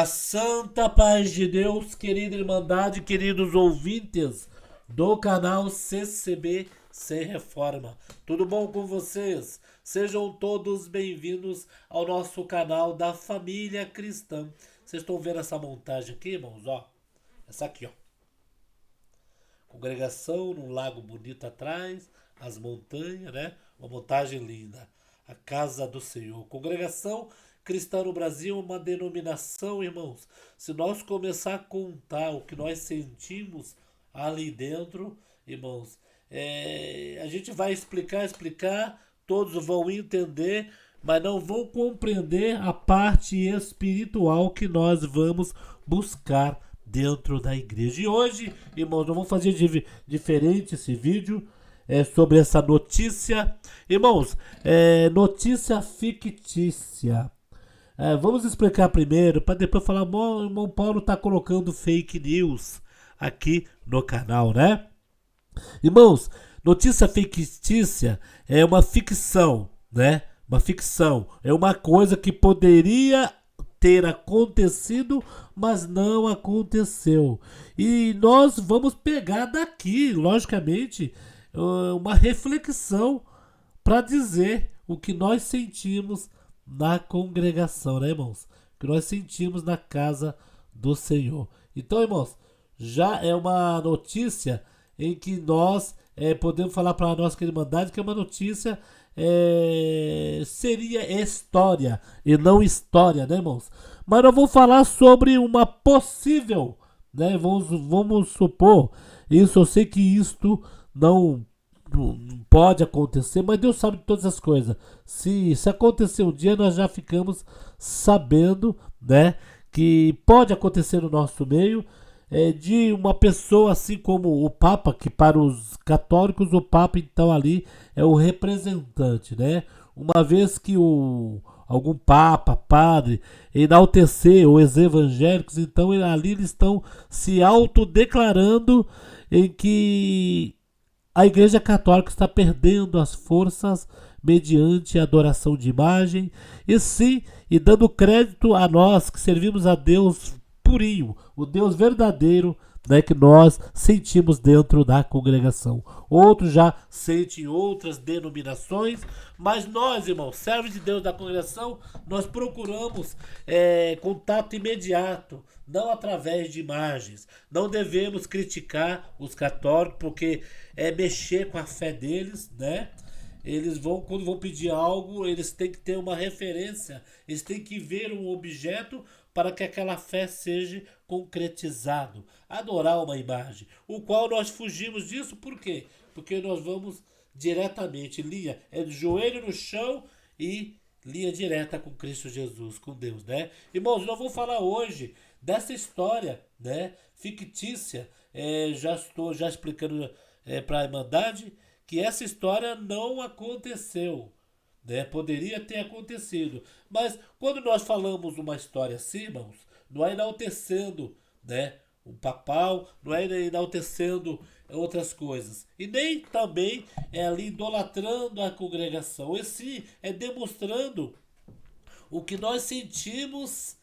Santa paz de Deus, querida Irmandade, queridos ouvintes do canal CCB Sem Reforma. Tudo bom com vocês? Sejam todos bem-vindos ao nosso canal da Família Cristã. Vocês estão vendo essa montagem aqui, irmãos? Ó, essa aqui, ó. Congregação num lago bonito atrás, as montanhas, né? Uma montagem linda. A casa do Senhor. Congregação Cristã no Brasil é uma denominação, irmãos. Se nós começar a contar o que nós sentimos ali dentro, irmãos, a gente vai explicar, todos vão entender, mas não vão compreender a parte espiritual que nós vamos buscar dentro da igreja. E hoje, irmãos, nós vamos fazer diferente esse vídeo. Sobre essa notícia. Irmãos, notícia fictícia. Vamos explicar primeiro, para depois falar, bom, o irmão Paulo está colocando fake news aqui no canal, né? Irmãos, notícia fictícia é uma ficção, né? Uma ficção. É uma coisa que poderia ter acontecido, mas não aconteceu. E nós vamos pegar daqui, logicamente, uma reflexão para dizer o que nós sentimos na congregação, né, irmãos? O que nós sentimos na casa do Senhor. Então, irmãos, já é uma notícia em que nós podemos falar para a nossa Irmandade que é uma notícia, seria história e não história, né, irmãos? Mas nós vamos falar sobre uma possível, né? Vamos supor, isso eu sei que isto não pode acontecer, mas Deus sabe de todas as coisas. Se acontecer um dia, nós já ficamos sabendo, né, que pode acontecer no nosso meio, de uma pessoa assim como o Papa, que para os católicos o Papa então ali é o representante, né? Uma vez que algum Papa, padre, enaltecer os evangélicos, então ali eles estão se autodeclarando em que a Igreja Católica está perdendo as forças mediante a adoração de imagem, e sim, e dando crédito a nós que servimos a Deus purinho, o Deus verdadeiro, né, que nós sentimos dentro da congregação. Outros já sentem outras denominações, mas nós, irmãos, servos de Deus da congregação, nós procuramos contato imediato, não através de imagens. Não devemos criticar os católicos, porque é mexer com a fé deles, né? Eles vão, quando vão pedir algo, eles têm que ter uma referência, eles têm que ver um objeto para que aquela fé seja concretizado. Adorar uma imagem, o qual nós fugimos disso, por quê? Porque nós vamos diretamente, linha, de joelho no chão e linha direta com Cristo Jesus, com Deus, né? Irmãos, nós vamos falar hoje dessa história, né, fictícia. Já estou explicando para a Irmandade que essa história não aconteceu, né? Poderia ter acontecido, mas quando nós falamos uma história assim, irmãos, não é enaltecendo, né, o papal, não é enaltecendo outras coisas, e nem também ali idolatrando a congregação, e sim é demonstrando o que nós sentimos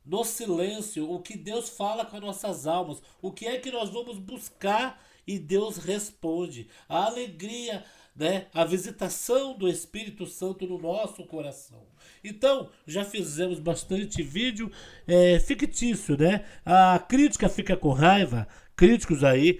no silêncio, o que Deus fala com as nossas almas, o que é que nós vamos buscar e Deus responde. A alegria, né? A visitação do Espírito Santo no nosso coração. Então, já fizemos bastante vídeo fictício, né? A crítica fica com raiva, críticos aí,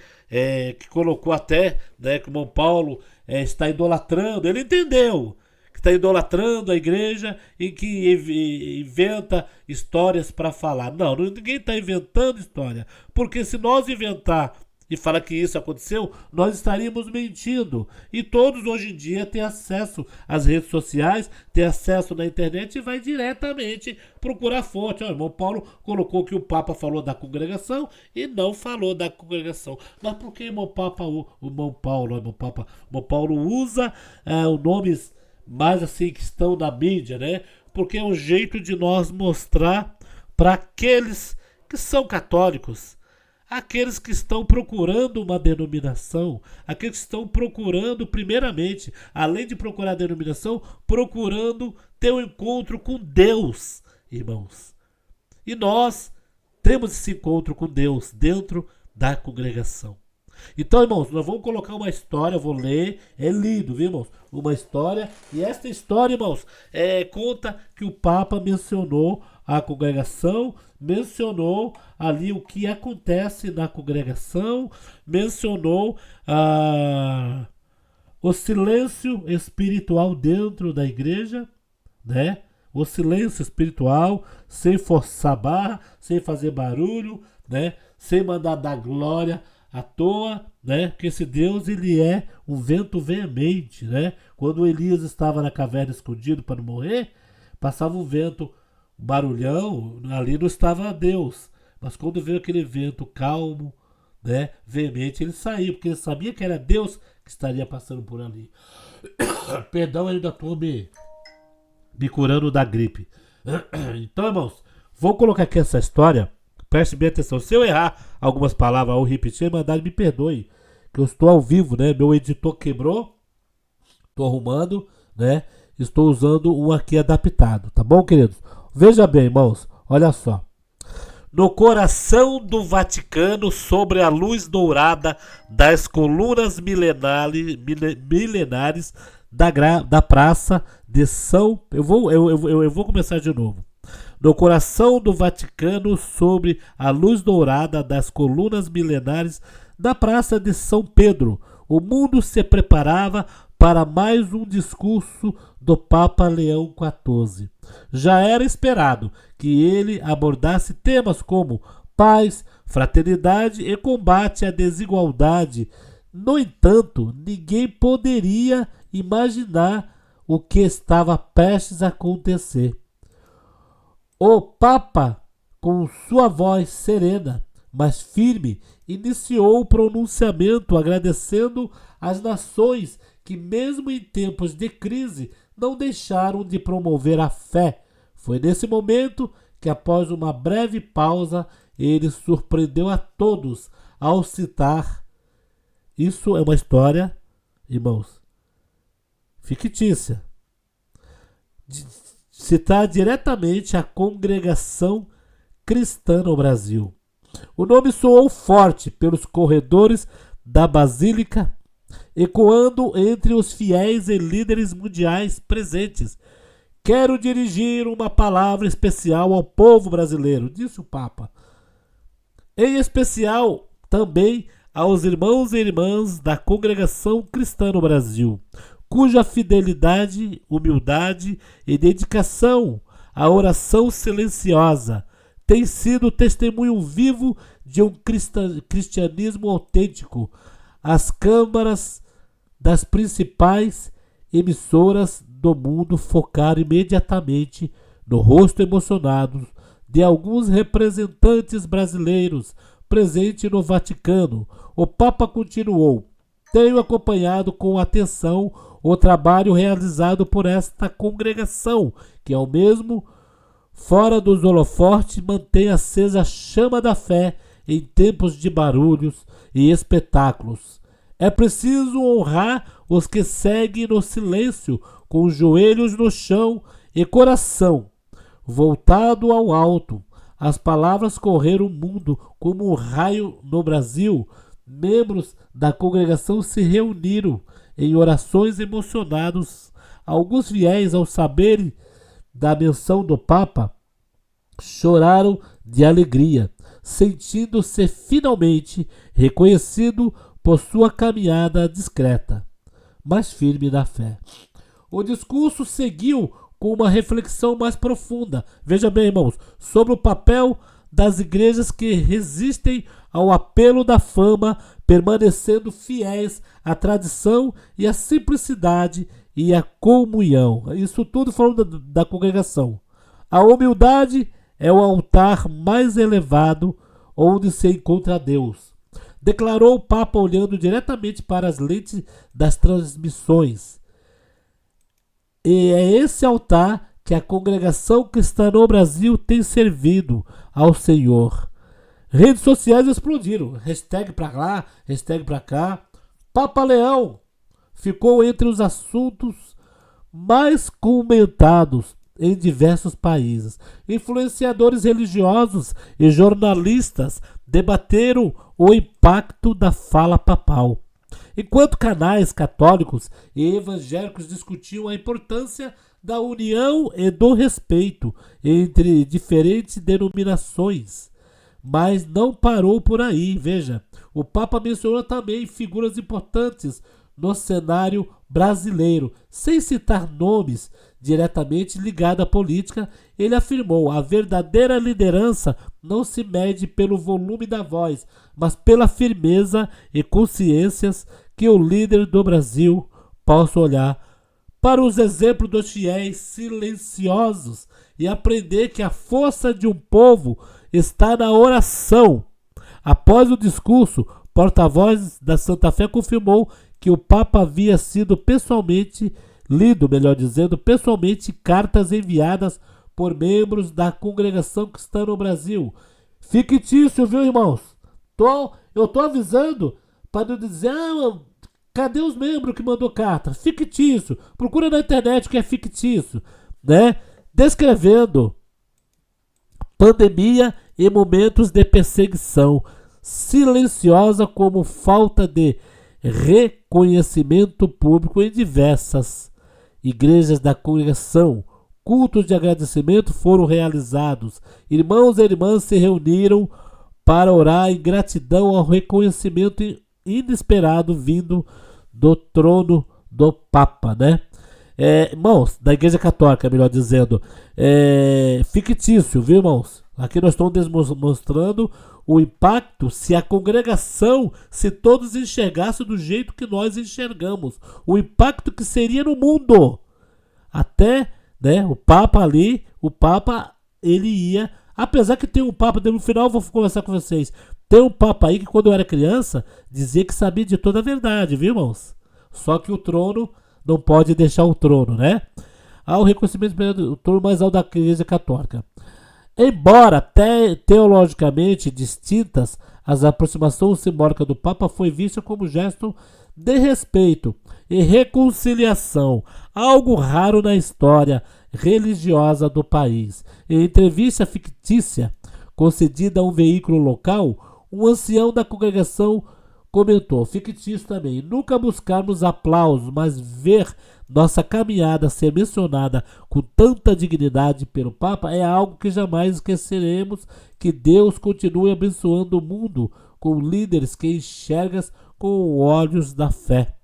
que colocou até, né, que o irmão Paulo está idolatrando, ele entendeu que está idolatrando a igreja e que inventa histórias para falar. Não, ninguém está inventando história, porque se nós inventar e falar que isso aconteceu, nós estaríamos mentindo. E todos hoje em dia têm acesso às redes sociais, têm acesso na internet e vai diretamente procurar fonte. O irmão Paulo colocou que o Papa falou da congregação e não falou da congregação. Mas por que o irmão Paulo usa os nomes mais assim que estão na mídia, né? Porque é um jeito de nós mostrar para aqueles que são católicos, aqueles que estão procurando uma denominação, aqueles que estão procurando, primeiramente, além de procurar a denominação, procurando ter um encontro com Deus, irmãos. E nós temos esse encontro com Deus dentro da congregação. Então, irmãos, nós vamos colocar uma história, eu vou ler, é lindo, viu, irmãos? Uma história, e esta história, irmãos, conta que o Papa mencionou a congregação, mencionou ali o que acontece na congregação, mencionou o silêncio espiritual dentro da igreja, né? O silêncio espiritual, sem forçar barra, sem fazer barulho, né? Sem mandar dar glória à toa, né? Porque esse Deus, ele é um vento veemente, né? Quando Elias estava na caverna escondido para não morrer, passava um vento, um barulhão, ali não estava Deus. Mas quando veio aquele vento calmo, né? Veemente, ele saiu, porque ele sabia que era Deus que estaria passando por ali. Perdão, eu ainda estou me curando da gripe. Então, irmãos, vou colocar aqui essa história. Preste bem atenção. Se eu errar algumas palavras ou repetir, mandar, me perdoe. Que eu estou ao vivo, né? Meu editor quebrou. Estou arrumando, né? Estou usando um aqui adaptado. Tá bom, queridos? Veja bem, irmãos. Olha só. No coração do Vaticano, sobre a luz dourada das colunas milenares da Praça de São... Eu vou começar de novo. No coração do Vaticano, sobre a luz dourada das colunas milenares da Praça de São Pedro, o mundo se preparava para mais um discurso do Papa Leão XIV. Já era esperado que ele abordasse temas como paz, fraternidade e combate à desigualdade. No entanto, ninguém poderia imaginar o que estava prestes a acontecer. O Papa, com sua voz serena, mas firme, iniciou o pronunciamento agradecendo às nações que, mesmo em tempos de crise, não deixaram de promover a fé. Foi nesse momento que, após uma breve pausa, ele surpreendeu a todos ao citar... Isso é uma história, irmãos, fictícia. Citar diretamente a congregação cristã no Brasil. O nome soou forte pelos corredores da Basílica, ecoando entre os fiéis e líderes mundiais presentes. Quero dirigir uma palavra especial ao povo brasileiro, disse o Papa. Em especial, também aos irmãos e irmãs da congregação cristã no Brasil, cuja fidelidade, humildade e dedicação à oração silenciosa tem sido testemunho vivo de um cristianismo autêntico. As câmaras das principais emissoras do mundo focaram imediatamente no rosto emocionado de alguns representantes brasileiros presentes no Vaticano. O Papa continuou: tenho acompanhado com atenção o trabalho realizado por esta congregação, que ao mesmo fora dos holofotes mantém acesa a chama da fé em tempos de barulhos e espetáculos. É preciso honrar os que seguem no silêncio, com os joelhos no chão e coração voltado ao alto. As palavras correram o mundo como um raio no Brasil. Membros da congregação se reuniram em orações emocionados. Alguns fiéis, ao saberem da menção do Papa, choraram de alegria, sentindo-se finalmente reconhecido por sua caminhada discreta, mas firme na fé. O discurso seguiu com uma reflexão mais profunda, veja bem, irmãos, sobre o papel das igrejas que resistem ao apelo da fama, permanecendo fiéis à tradição e à simplicidade e à comunhão. Isso tudo falando da congregação. A humildade é o altar mais elevado onde se encontra Deus, declarou o Papa olhando diretamente para as lentes das transmissões. E é esse altar que a congregação cristã no Brasil tem servido ao Senhor. Redes sociais explodiram, hashtag pra lá, hashtag pra cá. Papa Leão ficou entre os assuntos mais comentados em diversos países. Influenciadores religiosos e jornalistas debateram o impacto da fala papal, enquanto canais católicos e evangélicos discutiam a importância da união e do respeito entre diferentes denominações. Mas não parou por aí, veja. O Papa mencionou também figuras importantes no cenário brasileiro, sem citar nomes diretamente ligados à política. Ele afirmou: a verdadeira liderança não se mede pelo volume da voz, mas pela firmeza e consciências que o líder do Brasil possa olhar para os exemplos dos fiéis silenciosos e aprender que a força de um povo está na oração. Após o discurso, o porta-voz da Santa Fé confirmou que o Papa havia sido pessoalmente lido, melhor dizendo, pessoalmente cartas enviadas por membros da congregação cristã no Brasil. Fictício, viu, irmãos? Eu tô avisando para não dizer, cadê os membros que mandou carta? Fictício. Procura na internet o que é fictício, né? Descrevendo pandemia e momentos de perseguição silenciosa como falta de reconhecimento público em diversas igrejas da congregação. Cultos de agradecimento foram realizados. Irmãos e irmãs se reuniram para orar em gratidão ao reconhecimento inesperado vindo do trono do Papa, né? Irmãos, da Igreja Católica, melhor dizendo, fictício, viu, irmãos? Aqui nós estamos demonstrando o impacto se a congregação, se todos enxergassem do jeito que nós enxergamos, o impacto que seria no mundo. Até, né, o Papa, ele ia, apesar que tem um Papa, no final eu vou conversar com vocês, tem um Papa aí que quando eu era criança, dizia que sabia de toda a verdade, viu, irmãos? Só que o trono não pode deixar o trono, né? O reconhecimento do trono mais alto da Igreja Católica. Embora teologicamente distintas, as aproximações simbólicas do Papa foi vista como gesto de respeito e reconciliação, algo raro na história religiosa do país. Em entrevista fictícia concedida a um veículo local, um ancião da congregação comentou, fictício também, nunca buscarmos aplausos, mas ver nossa caminhada ser mencionada com tanta dignidade pelo Papa é algo que jamais esqueceremos. Que Deus continue abençoando o mundo com líderes que enxergam com olhos da fé.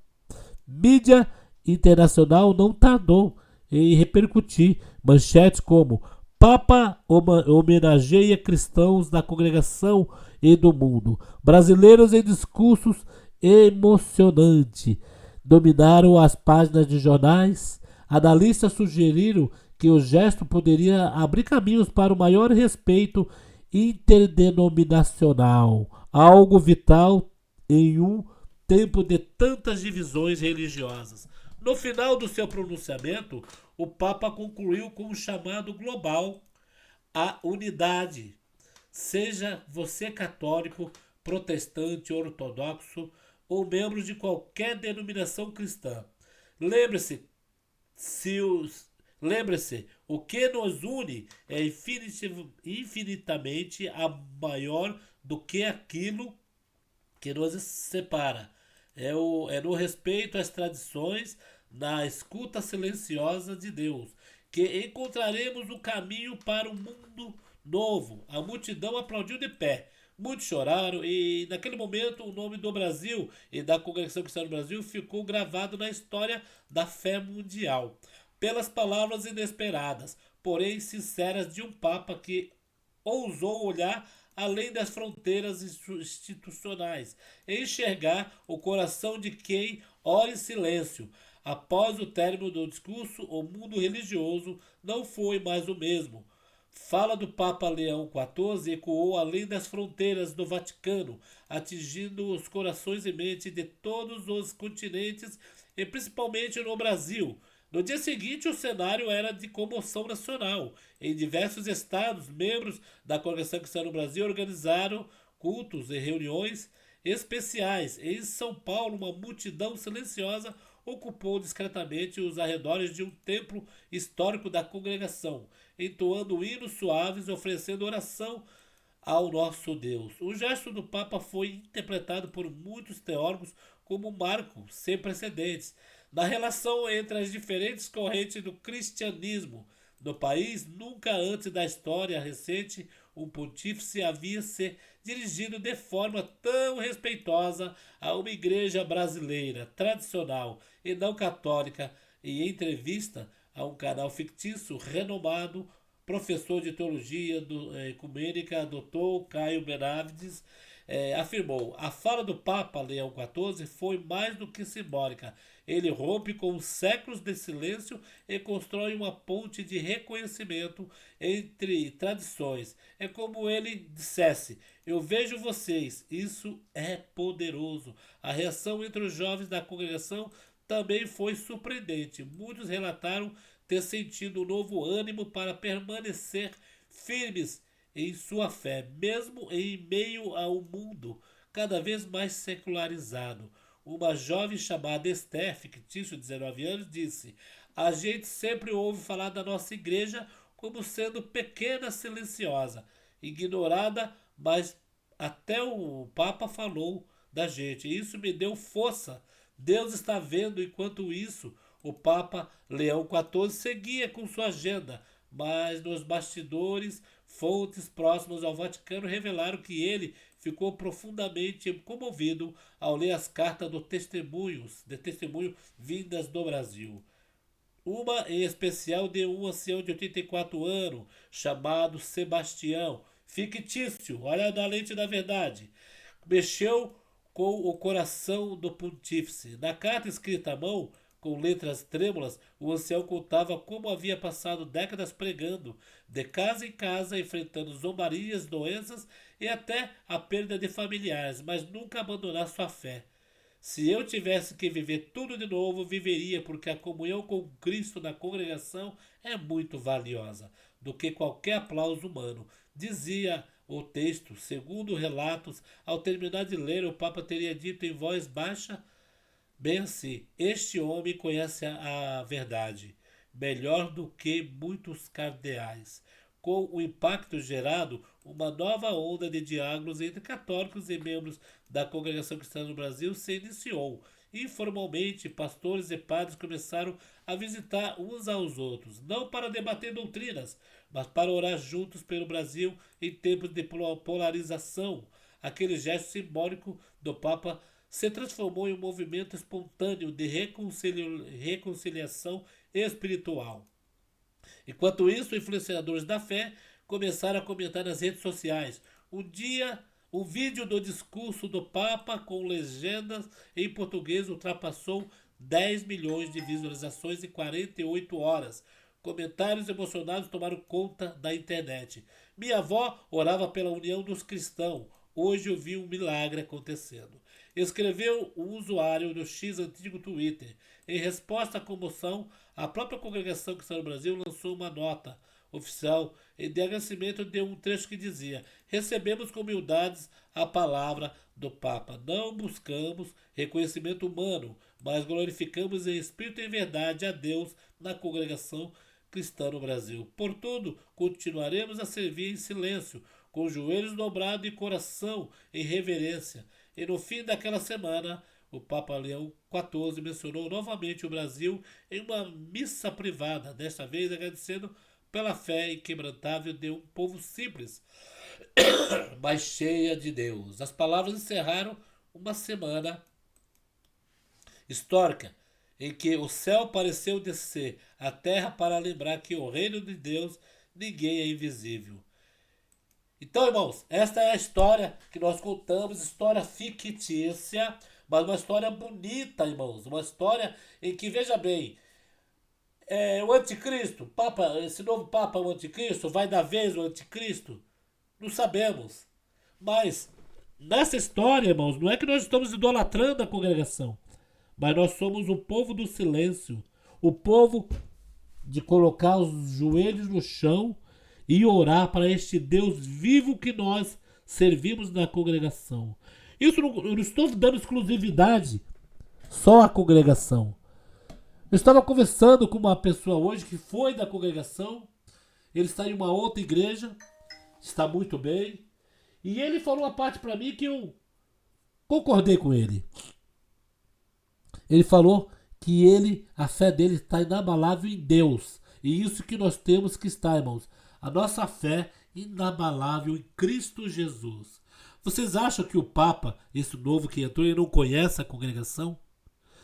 Mídia internacional não tardou em repercutir manchetes como Papa homenageia cristãos da congregação e do mundo. Brasileiros em discursos emocionantes dominaram as páginas de jornais. Analistas sugeriram que o gesto poderia abrir caminhos para o maior respeito interdenominacional, algo vital em um tempo de tantas divisões religiosas. No final do seu pronunciamento, o Papa concluiu com um chamado global à unidade. Seja você católico, protestante, ortodoxo ou membro de qualquer denominação cristã. Lembre-se, o que nos une é infinitamente maior do que aquilo que nos separa. É no respeito às tradições, na escuta silenciosa de Deus, que encontraremos o caminho para um mundo novo. A multidão aplaudiu de pé. Muitos choraram e naquele momento o nome do Brasil e da Congregação Cristã do Brasil ficou gravado na história da fé mundial. Pelas palavras inesperadas, porém sinceras de um Papa que ousou olhar além das fronteiras institucionais, enxergar o coração de quem ora em silêncio. Após o término do discurso, o mundo religioso não foi mais o mesmo. Fala do Papa Leão XIV ecoou além das fronteiras do Vaticano, atingindo os corações e mentes de todos os continentes e principalmente no Brasil. No dia seguinte, o cenário era de comoção nacional. Em diversos estados, membros da Congregação Cristã no Brasil organizaram cultos e reuniões especiais. Em São Paulo, uma multidão silenciosa ocupou discretamente os arredores de um templo histórico da congregação, entoando hinos suaves e oferecendo oração ao nosso Deus. O gesto do Papa foi interpretado por muitos teólogos como um marco sem precedentes na relação entre as diferentes correntes do cristianismo no país. Nunca antes da história recente um pontífice havia se dirigido de forma tão respeitosa a uma igreja brasileira tradicional e não católica. Em entrevista a um canal fictício renomado, professor de teologia ecumênica, Dr. Caio Benavides, afirmou: a fala do Papa Leão XIV foi mais do que simbólica. Ele rompe com os séculos de silêncio e constrói uma ponte de reconhecimento entre tradições. É como ele dissesse: eu vejo vocês. Isso é poderoso. A reação entre os jovens da congregação também foi surpreendente. Muitos relataram ter sentido um novo ânimo para permanecer firmes em sua fé, mesmo em meio a um mundo cada vez mais secularizado. Uma jovem chamada Esther, fictício de 19 anos, disse: a gente sempre ouve falar da nossa igreja como sendo pequena, silenciosa, ignorada, mas até o Papa falou da gente. Isso me deu força. Deus está vendo. Enquanto isso, o Papa Leão XIV seguia com sua agenda, mas nos bastidores, fontes próximas ao Vaticano revelaram que ele ficou profundamente comovido ao ler as cartas de testemunho vindas do Brasil. Uma em especial de um ancião de 84 anos, chamado Sebastião, fictício, olha na lente da verdade, mexeu com o coração do pontífice. Na carta escrita à mão, com letras trêmulas, o ancião contava como havia passado décadas pregando, de casa em casa, enfrentando zombarias, doenças e até a perda de familiares, mas nunca abandonar sua fé. Se eu tivesse que viver tudo de novo, viveria, porque a comunhão com Cristo na congregação é muito valiosa, do que qualquer aplauso humano, dizia o texto. Segundo relatos, ao terminar de ler, o Papa teria dito em voz baixa, bem assim: este homem conhece a verdade melhor do que muitos cardeais. Com o impacto gerado, uma nova onda de diálogos entre católicos e membros da congregação cristã no Brasil se iniciou. Informalmente, pastores e padres começaram a visitar uns aos outros, não para debater doutrinas, mas para orar juntos pelo Brasil em tempos de polarização. Aquele gesto simbólico do Papa se transformou em um movimento espontâneo de reconciliação espiritual. Enquanto isso, influenciadores da fé começaram a comentar nas redes sociais. Um dia, um vídeo do discurso do Papa com legendas em português ultrapassou 10 milhões de visualizações em 48 horas. Comentários emocionados tomaram conta da internet. Minha avó orava pela união dos cristãos. Hoje eu vi um milagre acontecendo. Escreveu um usuário do X antigo Twitter. Em resposta à comoção, a própria Congregação Cristã no Brasil lançou uma nota oficial de agradecimento de um trecho que dizia: recebemos com humildades a palavra do Papa. Não buscamos reconhecimento humano, mas glorificamos em espírito e em verdade a Deus na Congregação Cristã no Brasil. Por tudo, continuaremos a servir em silêncio, com joelhos dobrados e coração em reverência. E no fim daquela semana, o Papa Leão XIV mencionou novamente o Brasil em uma missa privada, desta vez agradecendo pela fé inquebrantável de um povo simples, mas cheia de Deus. As palavras encerraram uma semana histórica, em que o céu pareceu descer à terra para lembrar que o reino de Deus ninguém é invisível. Então, irmãos, esta é a história que nós contamos, história fictícia, mas uma história bonita, irmãos. Uma história em que, veja bem, o anticristo, Papa, esse novo Papa, o anticristo, vai dar vez o anticristo? Não sabemos. Mas, nessa história, irmãos, não é que nós estamos idolatrando a congregação, mas nós somos o povo do silêncio, o povo de colocar os joelhos no chão e orar para este Deus vivo que nós servimos na congregação. Isso eu não estou dando exclusividade só à congregação, Eu estava conversando com uma pessoa hoje que foi da congregação. Ele está em uma outra igreja, está muito bem. E ele falou uma parte para mim que eu concordei com ele. Ele falou que a fé dele está inabalável em Deus. E isso que nós temos que estar, irmãos. A nossa fé inabalável em Cristo Jesus. Vocês acham que o Papa, esse novo que entrou, ele não conhece a congregação?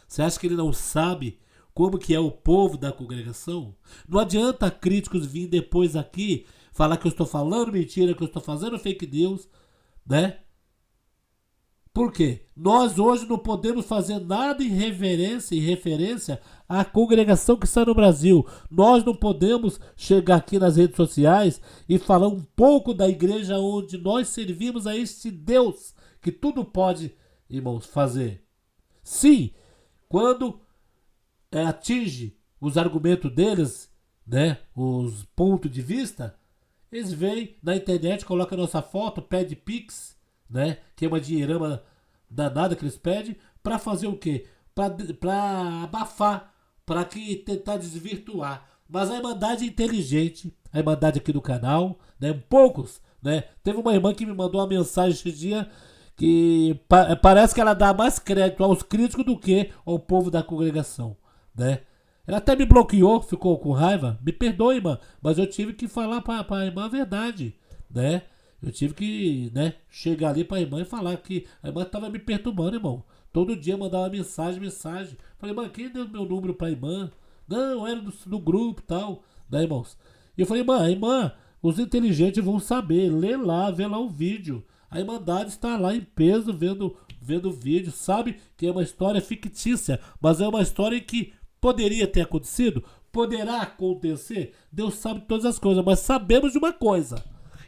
Você acha que ele não sabe como que é o povo da congregação? Não adianta críticos vir depois aqui falar que eu estou falando mentira, que eu estou fazendo fake news, né? Por quê? Nós hoje não podemos fazer nada em referência à congregação que está no Brasil. Nós não podemos chegar aqui nas redes sociais e falar um pouco da igreja onde nós servimos a este Deus que tudo pode, irmãos, fazer. Sim, quando atinge os argumentos deles, né, os pontos de vista, eles vêm na internet, colocam a nossa foto, pede pix, né, que é uma dinheirama danada que eles pedem, para fazer o quê? Para abafar, para que tentar desvirtuar. Mas a Irmandade é inteligente, a Irmandade aqui do canal, né, poucos, né, teve uma irmã que me mandou uma mensagem esse dia que parece que ela dá mais crédito aos críticos do que ao povo da congregação, né? Ela até me bloqueou, ficou com raiva. Me perdoe, irmã, mas eu tive que falar para a irmã a verdade, né? Eu tive que, né, chegar ali para a irmã e falar que a irmã estava me perturbando, irmão. Todo dia mandava mensagem. Falei, irmã, quem deu meu número para a irmã? Não, era do grupo e tal, né, irmãos? E eu falei, irmã, os inteligentes vão saber, vê lá o vídeo. A Irmandade está lá em peso vendo o vídeo, sabe que é uma história fictícia, mas é uma história que poderia ter acontecido, poderá acontecer. Deus sabe todas as coisas, mas sabemos de uma coisa: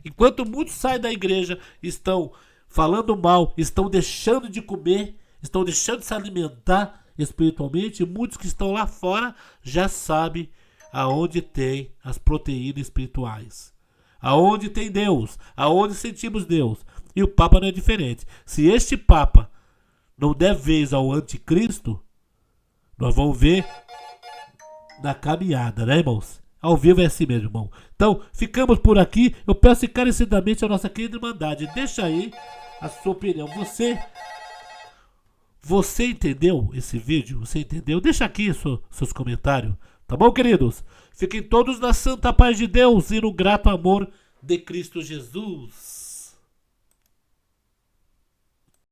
enquanto muitos saem da igreja, estão falando mal, estão deixando de comer, estão deixando de se alimentar espiritualmente, muitos que estão lá fora já sabem aonde tem as proteínas espirituais, aonde tem Deus, aonde sentimos Deus. E o Papa não é diferente. Se este Papa não der vez ao anticristo, nós vamos ver na caminhada, né, irmãos? Ao vivo é assim mesmo, irmão. Então, ficamos por aqui. Eu peço encarecidamente a nossa querida Irmandade, deixa aí a sua opinião. Você entendeu esse vídeo? Você entendeu? Deixa aqui seus comentários. Tá bom, queridos? Fiquem todos na santa paz de Deus e no grato amor de Cristo Jesus.